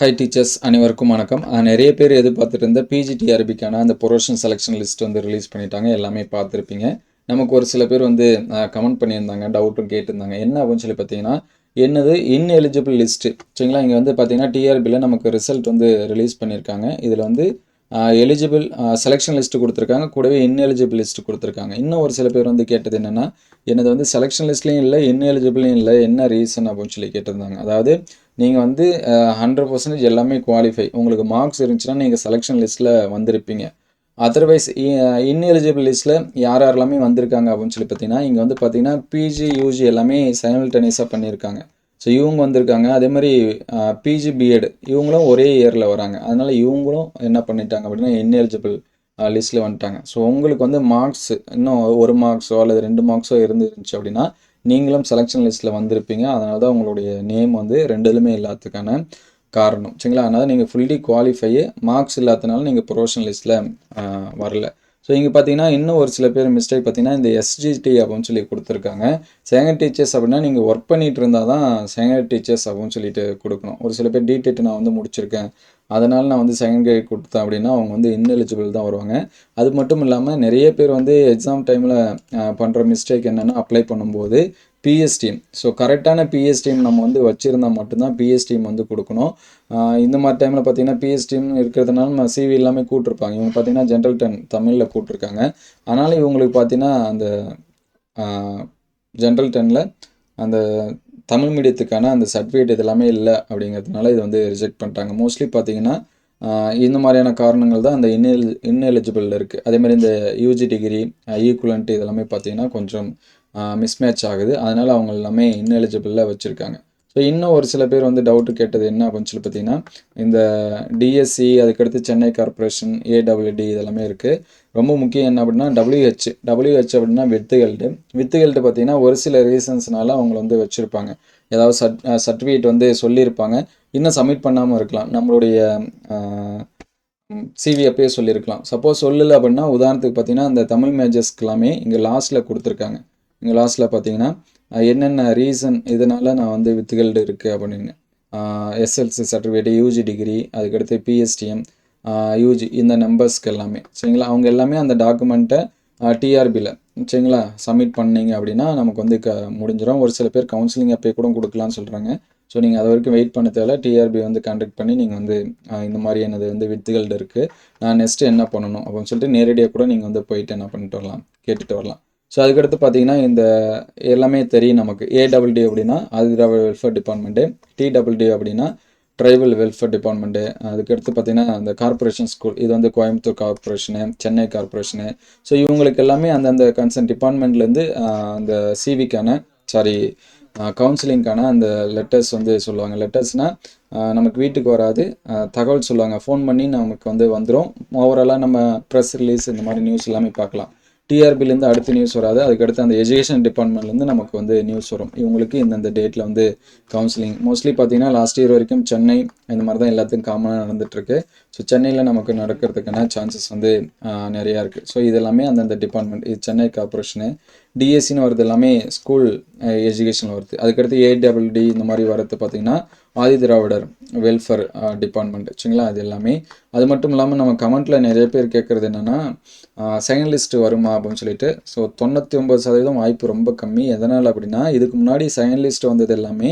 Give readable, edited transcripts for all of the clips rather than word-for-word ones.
High teachers அனைவருக்கும் வணக்கம். நிறைய பேர் எதிர்பார்த்துட்டு இருந்த பிஜிடிஆர்பிக்கான அந்த ப்ரொஃபஷனல் செலெக்ஷன் லிஸ்ட் வந்து ரிலீஸ் பண்ணிட்டாங்க. எல்லாமே பார்த்துருப்பீங்க. நமக்கு ஒரு சில பேர் வந்து கமெண்ட் பண்ணியிருந்தாங்க, டவுட்டும் கேட்டிருந்தாங்க. என்ன அப்படின்னு சொல்லி பார்த்தீங்கன்னா, என்னது இன்எலிஜிபிள் லிஸ்ட்டு சரிங்களா? இங்கே வந்து பார்த்தீங்கன்னா டிஆர்பியில் நமக்கு ரிசல்ட் வந்து ரிலீஸ் பண்ணியிருக்காங்க. இதில் வந்து எலிஜிபிள் செலெக்ஷன் லிஸ்ட்டு கொடுத்துருக்காங்க, கூடவே இன்எலிஜிபிள் லிஸ்ட்டு கொடுத்துருக்காங்க. இன்னும் ஒரு சில பேர் வந்து கேட்டது என்னென்னா, என்னது வந்து செலெக்ஷன் லிஸ்ட்லேயும் இல்லை, இன்எலிஜிபிளையும் இல்லை, என்ன ரீசன் அப்படின்னு சொல்லி கேட்டிருந்தாங்க. அதாவது நீங்கள் வந்து 100% எல்லாமே குவாலிஃபை, உங்களுக்கு மார்க்ஸ் இருந்துச்சுன்னா நீங்கள் செலெக்ஷன் லிஸ்ட்டில் வந்திருப்பீங்க. அதர்வைஸ் இன்எலிஜிபிள் லிஸ்ட்டில் யார் யாரெல்லாமே வந்திருக்காங்க அப்படின்னு சொல்லி பார்த்தீங்கன்னா, இங்கே வந்து பார்த்தீங்கன்னா பிஜி யூஜி எல்லாமே சைமல்டேனியஸாக பண்ணியிருக்காங்க. ஸோ இவங்க வந்திருக்காங்க. அதே மாதிரி பிஜி பிஎட் இவங்களும் ஒரே இயரில் வராங்க. அதனால் இவங்களும் என்ன பண்ணிட்டாங்க அப்படின்னா இன்எலிஜிபிள் லிஸ்ட்டில் வந்துட்டாங்க. ஸோ உங்களுக்கு வந்து மார்க்ஸ் இன்னும் 1 மார்க்ஸோ அல்லது 2 மார்க்ஸோ இருந்துருந்துச்சு அப்படின்னா நீங்களும் செலெக்ஷன் லிஸ்ட்டில் வந்திருப்பீங்க. அதனால தான் உங்களுடைய நேம் வந்து 2லுமே இல்லாததுக்கான காரணம் சரிங்களா? அதனால் நீங்கள் ஃபுல்லி குவாலிஃபையே, மார்க்ஸ் இல்லாதனால நீங்கள் ப்ரொஃபஷனல் லிஸ்ட்டில் வரல. ஸோ இங்கே பார்த்தீங்கன்னா இன்னும் ஒரு சில பேர் மிஸ்டேக் பார்த்தீங்கன்னா இந்த எஸ்ஜிடி அப்படின்னு சொல்லி கொடுத்துருக்காங்க. செகண்ட் டீச்சர்ஸ் அப்படின்னா நீங்கள் ஒர்க் பண்ணிகிட்டு இருந்தால் தான் செகண்ட் டீச்சர்ஸ் அப்படின்னு சொல்லிட்டு கொடுக்கணும். ஒரு சில பேர் டிடெட் நான் வந்து முடிச்சிருக்கேன், அதனால் நான் வந்து செகண்ட் கிரேட் கொடுத்தேன் அப்படின்னா அவங்க வந்து இன்எலிஜிபிள் தான் வருவாங்க. அது மட்டும் இல்லாமல் நிறைய பேர் வந்து எக்ஸாம் டைமில் பண்ணுற மிஸ்டேக் என்னென்னா, அப்ளை பண்ணும்போது பிஎஸ்டிஎம், ஸோ கரெக்டான பிஎஸ்டிஎம் நம்ம வந்து வச்சுருந்தால் மட்டும்தான் பிஎஸ்டிஎம் வந்து கொடுக்கணும். இந்த மாதிரி டைமில் பார்த்தீங்கன்னா பிஎஸ்டிஎம் இருக்கிறதுனால நம்ம சிவி எல்லாமே கூட்டிருப்பாங்க. இவங்க பார்த்தீங்கன்னா ஜென்ரல் 10 தமிழில் கூட்டிருக்காங்க. அதனால் இவங்களுக்கு பார்த்தீங்கன்னா அந்த ஜென்ரல் 10ல் அந்த தமிழ் மீடியத்துக்கான அந்த சர்டிஃபிகேட் இது எல்லாமே இல்லை அப்படிங்கிறதுனால இது வந்து ரிஜெக்ட் பண்ணிட்டாங்க. மோஸ்ட்லி பார்த்தீங்கன்னா இந்த மாதிரியான காரணங்கள் தான் அந்த இன்எலிஜிபிள் இருக்குது. அதேமாதிரி இந்த யூஜி டிகிரி ஈக்குவலண்ட் இதெல்லாமே பார்த்தீங்கன்னா கொஞ்சம் மிஸ்மேட்ச் ஆகுது. அதனால் அவங்க எல்லாமே இன்எலிஜிபிளில் வச்சுருக்காங்க. ஸோ இன்னும் ஒரு சில பேர் வந்து டவுட்டு கேட்டது என்ன அப்படின்னு சொல்லி பார்த்தீங்கன்னா, இந்த டிஎஸ்சி அதுக்கடுத்து சென்னை கார்பரேஷன் ஏடபிள்யூடி இதெல்லாமே இருக்குது. ரொம்ப முக்கியம் என்ன அப்படின்னா டபிள்யூஹெச் அப்படின்னா வித்துகள்ட்டு பார்த்தீங்கன்னா ஒரு சில ரீசன்ஸ்னால அவங்கள வந்து வச்சுருப்பாங்க. ஏதாவது சர்டிஃபிகேட் வந்து சொல்லியிருப்பாங்க, இன்னும் சப்மிட் பண்ணாமல் இருக்கலாம். நம்மளுடைய சிவி அப்பயே சொல்லியிருக்கலாம். சப்போஸ் சொல்லலை அப்படின்னா உதாரணத்துக்கு பார்த்தீங்கன்னா அந்த தமிழ் மேஜர்ஸ்க்கு எல்லாமே இங்கே லாஸ்ட்டில் கொடுத்துருக்காங்க. இங்கே லாஸ்ட்டில் பார்த்தீங்கன்னா என்னென்ன ரீசன் இதனால் நான் வந்து வித்துகள்டு இருக்குது அப்படின்னு எஸ்எல்சி சர்டிஃபிகேட், யூஜி டிகிரி, அதுக்கடுத்து பிஎஸ்டிஎம், யூஜி இந்த நம்பர்ஸ்க்கு எல்லாமே சரிங்களா? அவங்க எல்லாமே அந்த டாக்குமெண்ட்டை டிஆர்பியில் சரிங்களா சப்மிட் பண்ணிங்க அப்படின்னா நமக்கு வந்து முடிஞ்சிடும். ஒரு சில பேர் கவுன்சிலிங் அப்போ கூட கொடுக்கலான்னு சொல்கிறாங்க. ஸோ நீங்கள் அது வரைக்கும் வெயிட் பண்ண தேவை. டிஆர்பி வந்து கான்டாக்ட் பண்ணி நீங்கள் வந்து இந்த மாதிரியானது வந்து வித்துகள்டு இருக்குது, நான் நெக்ஸ்ட்டு என்ன பண்ணணும் அப்படின்னு சொல்லிட்டு நேரடியாக கூட நீங்கள் வந்து போயிட்டு என்ன பண்ணிட்டு வரலாம், கேட்டுட்டு வரலாம். ஸோ அதுக்கடுத்து பார்த்தீங்கன்னா இந்த எல்லாமே தெரியும் நமக்கு. ஏடபிள்யூடி அப்படின்னா ஆதிதிராவிட வெல்ஃபேர் டிபார்ட்மெண்ட்டு, டிடபிள்யூடி அப்படின்னா ட்ரைபல் வெல்ஃபேர் டிபார்ட்மெண்ட்டு, அதுக்கடுத்து பார்த்தீங்கன்னா அந்த கார்பரேஷன் ஸ்கூல், இது வந்து Coimbatore corporation, Chennai corporation. So இவங்களுக்கு எல்லாமே அந்தந்த கன்சர்ன் டிபார்ட்மெண்ட்லேருந்து அந்த சிவிக்கான கவுன்சிலிங்க்கான அந்த லெட்டர்ஸ் வந்து சொல்லுவாங்க. லெட்டர்ஸ்னால் நமக்கு வீட்டுக்கு வராது, தகவல் சொல்லுவாங்க. ஃபோன் பண்ணி நமக்கு வந்து வந்துடும். ஓவராலாக நம்ம ப்ரெஸ் ரிலீஸ் இந்த மாதிரி நியூஸ் எல்லாமே பார்க்கலாம். டிஆர்பிலேருந்து அடுத்து நியூஸ் வராது, அதுக்கடுத்து அந்த எஜுகேஷன் டிபார்ட்மெண்ட்லேருந்து நமக்கு வந்து நியூஸ் வரும். இவங்களுக்கு இந்தந்த டேட்டில் வந்து கவுன்சிலிங். மோஸ்ட்லி பார்த்தீங்கன்னா லாஸ்ட் இயர் வரைக்கும் சென்னை இந்த மாதிரி தான் எல்லாத்துக்கும் காமனாக நடந்துகிட்ருக்கு. ஸோ சென்னையில் நமக்கு நடக்கிறதுக்கான சான்சஸ் வந்து நிறையா இருக்குது. ஸோ இது எல்லாமே அந்தந்த டிபார்ட்மெண்ட். இது சென்னை கார்பரேஷனு. டிஎஸ்சின்னு வருது எல்லாமே ஸ்கூல் எஜுகேஷனில் வருது. அதுக்கடுத்து ஏடபிள்யூடி இந்த மாதிரி வரது பார்த்திங்கன்னா ஆதிதிராவிடர் வெல்ஃபேர் டிபார்ட்மெண்ட் சரிங்களா? அது எல்லாமே. அது மட்டும் இல்லாமல் நம்ம கமெண்ட்டில் நிறைய பேர் கேட்குறது என்னென்னா, செகண்ட் லிஸ்ட்டு வருமா அப்படின்னு சொல்லிட்டு. ஸோ 99% வாய்ப்பு ரொம்ப கம்மி. எதனால் அப்படின்னா இதுக்கு முன்னாடி செகண்ட் லிஸ்ட்டு வந்தது எல்லாமே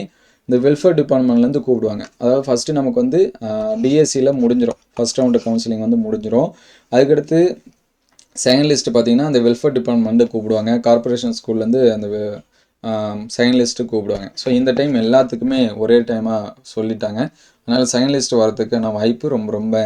இந்த வெல்ஃபேர் டிபார்ட்மெண்ட்லேருந்து கூப்பிடுவாங்க. அதாவது ஃபஸ்ட்டு நமக்கு வந்து டிஎஸ்சியில் முடிஞ்சிடும், ஃபஸ்ட் ரவுண்டு கவுன்சிலிங் வந்து முடிஞ்சிடும். அதுக்கடுத்து செகண்ட் லிஸ்ட்டு பார்த்திங்கன்னா அந்த வெல்ஃபேர் டிபார்ட்மெண்ட்டு கூப்பிடுவாங்க. கார்பரேஷன் ஸ்கூல்லேருந்து அந்த செகண்ட் லிஸ்ட்டு கூப்பிடுவாங்க. ஸோ இந்த டைம் எல்லாத்துக்குமே ஒரே டைமாக சொல்லிட்டாங்க. அதனால் செகண்ட் லிஸ்ட்டு வரதுக்கான வாய்ப்பு ரொம்ப ரொம்ப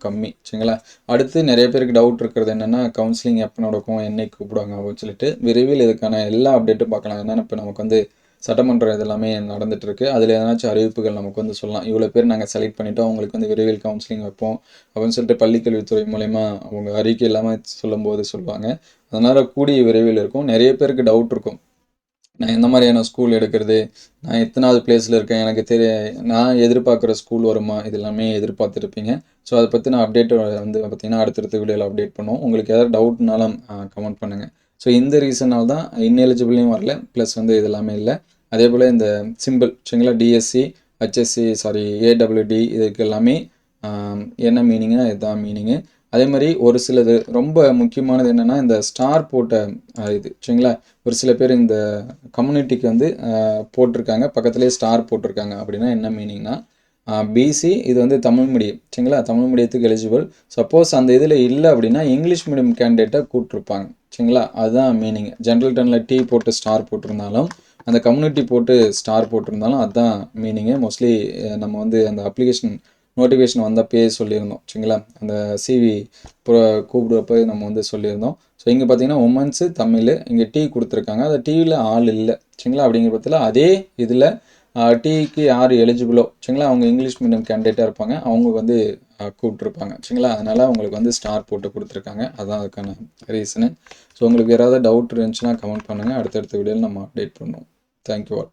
கம்மி சரிங்களா? அடுத்து நிறைய பேருக்கு டவுட் இருக்கிறது என்னென்னா, கவுன்சிலிங் எப்போ நடக்கும், என்னைக்கு கூப்பிடுவாங்க அப்படின்னு சொல்லிட்டு. விரைவில் இதுக்கான எல்லா அப்டேட்டும் பார்க்கலாம். என்னென்னா இப்போ நமக்கு வந்து சட்டமன்றம் இதெல்லாமே நடந்துகிட்ருக்கு. அதில் எதனாச்சும் அறிவிப்புகள் நமக்கு வந்து சொல்லலாம். இவ்வளோ பேர் நாங்கள் செலக்ட் பண்ணிவிட்டோம், அவங்களுக்கு வந்து விரைவில் கவுன்சிலிங் வைப்போம் அப்படின்னு சொல்லிட்டு பள்ளிக்கல்வித்துறை மூலயமா அவங்க அறிக்கை இல்லாமல் சொல்லும்போது சொல்லுவாங்க. அதனால் கூடிய விரைவில் இருக்கும். நிறைய பேருக்கு டவுட் இருக்கும், நான் எந்த மாதிரியான ஸ்கூல் எடுக்கிறது, நான் எத்தனாவது பிளேஸில் இருக்கேன், எனக்கு நான் எதிர்பார்க்குற ஸ்கூல் வருமா, இது எல்லாமே எதிர்பார்த்துருப்பீங்க. ஸோ அதை பற்றி நான் அப்டேட் வந்து பார்த்திங்கன்னா அடுத்தடுத்த வீடியோவில் அப்டேட் பண்ணுவோம். உங்களுக்கு ஏதாவது டவுட்னாலும் கமெண்ட் பண்ணுங்கள். ஸோ இந்த ரீசனால் தான் இன்எலிஜிபிளையும் வரல, ப்ளஸ் வந்து இது எல்லாமே இல்லை. அதே போல் இந்த சிம்பிள் சரிங்களா, டிஎஸ்சி ஏடபிள்யூடி இதுக்கு எல்லாமே என்ன மீனிங்னா இதுதான் மீனிங்கு. அதே மாதிரி ஒரு சிலது ரொம்ப முக்கியமானது என்னென்னா இந்த ஸ்டார் போட்ட இது சரிங்களா. ஒரு சில பேர் இந்த கம்யூனிட்டிக்கு வந்து போட்டிருக்காங்க, பக்கத்துலேயே ஸ்டார் போட்டிருக்காங்க. அப்படின்னா என்ன மீனிங்னா பிசி இது வந்து தமிழ் மீடியம் சரிங்களா, தமிழ் மீடியத்துக்கு எலிஜிபிள். சப்போஸ் அந்த இதில் இல்லை அப்படின்னா இங்கிலீஷ் மீடியம் கேண்டிடேட்டை கூப்பிட்ருப்பாங்க சரிங்களா, அதுதான் மீனிங். ஜென்ரல் டர்னில் டி போட்டு ஸ்டார் போட்டிருந்தாலும் அந்த கம்யூனிட்டி போட்டு ஸ்டார் போட்டிருந்தாலும் அதுதான் மீனிங்கு. மோஸ்ட்லி நம்ம வந்து அந்த அப்ளிகேஷன் நோட்டிஃபிகேஷன் வந்தப்பே சொல்லியிருந்தோம் சரிங்களா, அந்த சிவி கூப்பிடுறப்ப நம்ம வந்து சொல்லியிருந்தோம். ஸோ இங்கே பார்த்தீங்கன்னா உமன்ஸு தமிழ், இங்கே டீ கொடுத்துருக்காங்க, அந்த டிவியில் ஆள் இல்லை சரிங்களா. அப்படிங்கிற பட்சத்தில் அதே இதில் டிக்கு யார் எலிஜிபிளோ சரிங்களா, அவங்க இங்கிலீஷ் மீடியம் கேண்டிடேட்டாக இருப்பாங்க, அவங்க வந்து கூப்பிட்ருப்பாங்க சரிங்களா. அதனால் அவங்களுக்கு வந்து ஸ்டார் போட்டு கொடுத்துருக்காங்க, அதுதான் அதுக்கான ரீசனு. ஸோ உங்களுக்கு யாராவது டவுட் இருந்துச்சுன்னா கமெண்ட் பண்ணுங்கள், அடுத்தடுத்த வீடியோவில் நம்ம அப்டேட் பண்ணுவோம். Thank you all.